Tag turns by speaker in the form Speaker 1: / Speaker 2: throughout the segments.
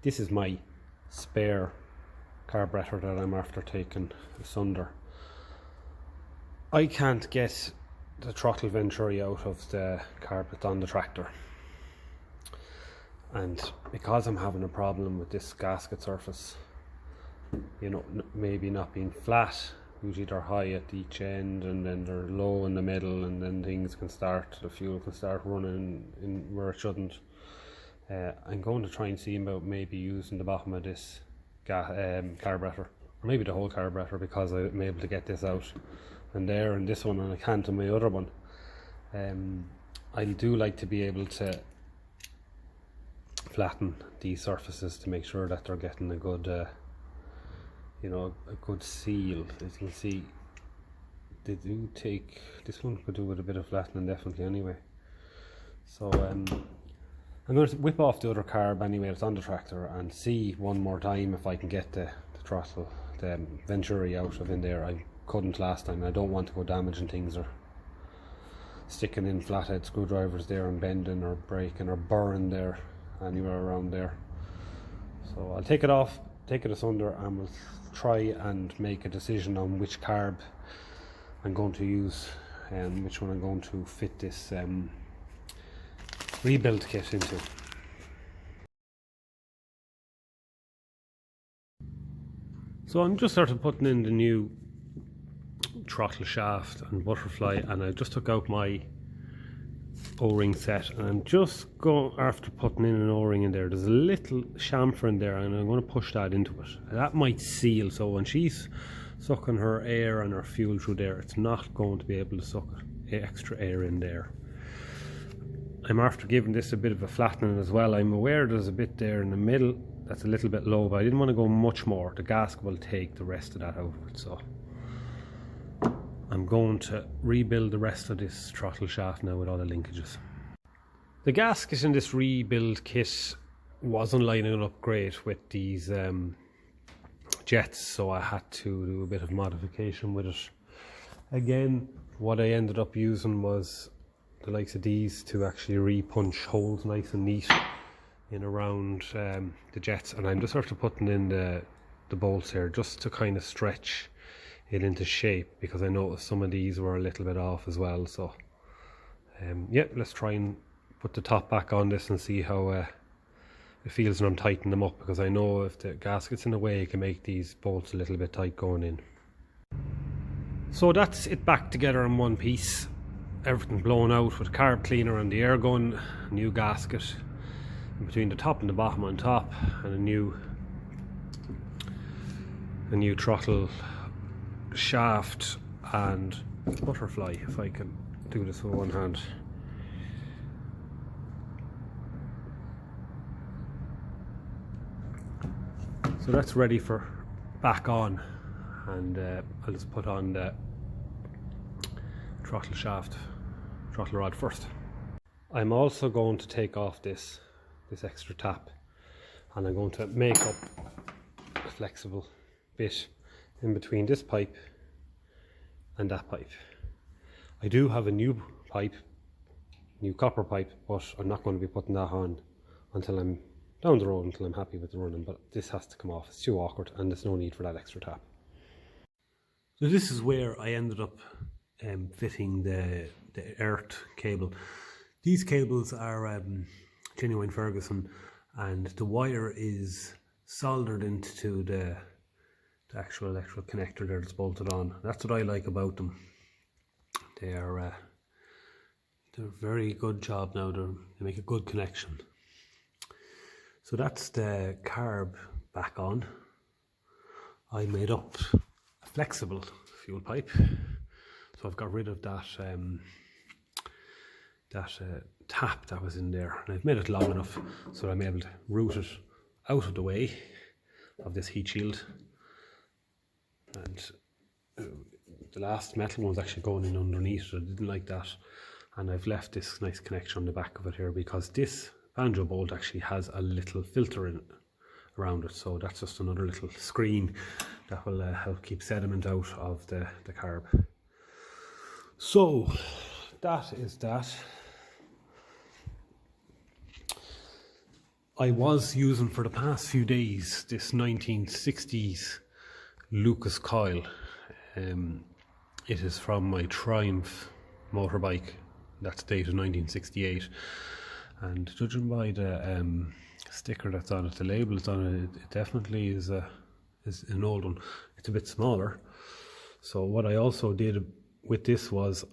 Speaker 1: this is my spare carburetor that I'm after taking asunder. I can't get the throttle venturi out of the carb that's on the tractor, and because I'm having a problem with this gasket surface, you know, maybe not being flat, usually they're high at each end and then they're low in the middle, and then the fuel can start running in where it shouldn't. I'm going to try and see about maybe using the bottom of this carburetor, or maybe the whole carburetor, because I'm able to get this out and there, and this one, and I can't on my other one. I do like to be able to flatten these surfaces to make sure that they're getting a good you know, a good seal. As you can see, they do take, this one could do with a bit of flattening definitely anyway. So I'm going to whip off the other carb anyway that's on the tractor and see one more time if I can get the throttle, the venturi out of in there. I couldn't last time. I don't want to go damaging things or sticking in flathead screwdrivers there and bending or breaking or burring there anywhere around there. So I'll take it off, take it asunder, and we'll try and make a decision on which carb I'm going to use and which one I'm going to fit this rebuild kit into. So I'm just sort of putting in the new throttle shaft and butterfly, and I just took out my O-ring set, and I'm just going, after putting in an O-ring in there, there's a little chamfer in there, and I'm going to push that into it. That might seal, so when she's sucking her air and her fuel through there, it's not going to be able to suck extra air in there. I'm after giving this a bit of a flattening as well. I'm aware there's a bit there in the middle that's a little bit low, but I didn't want to go much more. The gasket will take the rest of that out of it, so I'm going to rebuild the rest of this throttle shaft now with all the linkages. The gasket in this rebuild kit wasn't lining up great with these jets, so I had to do a bit of modification with it. Again, what I ended up using was the likes of these to actually re-punch holes nice and neat in around the jets, and I'm just sort of putting in the bolts here just to kind of stretch it into shape, because I noticed some of these were a little bit off as well. So yeah, let's try and put the top back on this and see how it feels when I'm tightening them up, because I know if the gasket's in the way it can make these bolts a little bit tight going in. So that's it back together in one piece, everything blown out with carb cleaner and the air gun, new gasket in between the top and the bottom on top, and a new throttle shaft and butterfly, if I can do this with one hand. So that's ready for back on, and I'll just put on the throttle rod first. I'm also going to take off this extra tap, and I'm going to make up a flexible bit in between this pipe and that pipe. I do have a new copper pipe, but I'm not going to be putting that on until I'm down the road, until I'm happy with the running. But this has to come off, it's too awkward, and there's no need for that extra tap. So this is where I ended up fitting the earth cable. These cables are genuine Ferguson, and the wire is soldered into the actual electrical connector there that's bolted on. That's what I like about them. They're very good job now. They make a good connection. So that's the carb back on. I made up a flexible fuel pipe, so I've got rid of that tap that was in there, and I've made it long enough so I'm able to route it out of the way of this heat shield. And the last metal one's actually going in underneath, so I didn't like that, and I've left this nice connection on the back of it here, because this banjo bolt actually has a little filter in it around it, so that's just another little screen that will help keep sediment out of the carb. So that is that. I was using for the past few days this 1960s Lucas coil. It is from my Triumph motorbike that's dated 1968, and judging by the sticker that's on it, the label that's on it, it definitely is an old one. It's a bit smaller. So what I also did with this was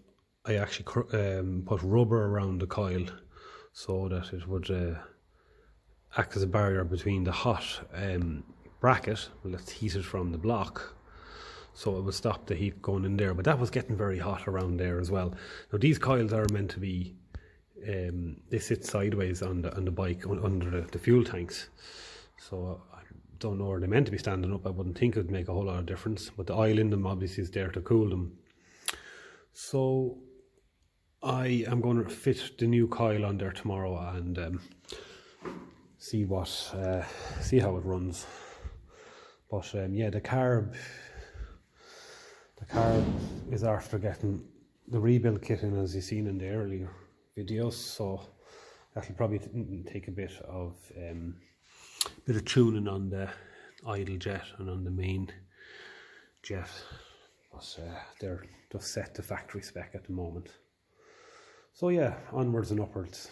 Speaker 1: I actually put rubber around the coil so that it would act as a barrier between the hot bracket that's heated from the block, so it would stop the heat going in there. But that was getting very hot around there as well. Now these coils are meant to be, they sit sideways on the bike under the fuel tanks, so I don't know where they're meant to be standing up. I wouldn't think it would make a whole lot of difference, but the oil in them obviously is there to cool them. So I am going to fit the new coil on there tomorrow and see how it runs. But yeah, the carb is after getting the rebuild kit in, as you've seen in the earlier videos, so that'll probably take a bit of tuning on the idle jet and on the main jet, but they're just set to factory spec at the moment. So yeah, onwards and upwards.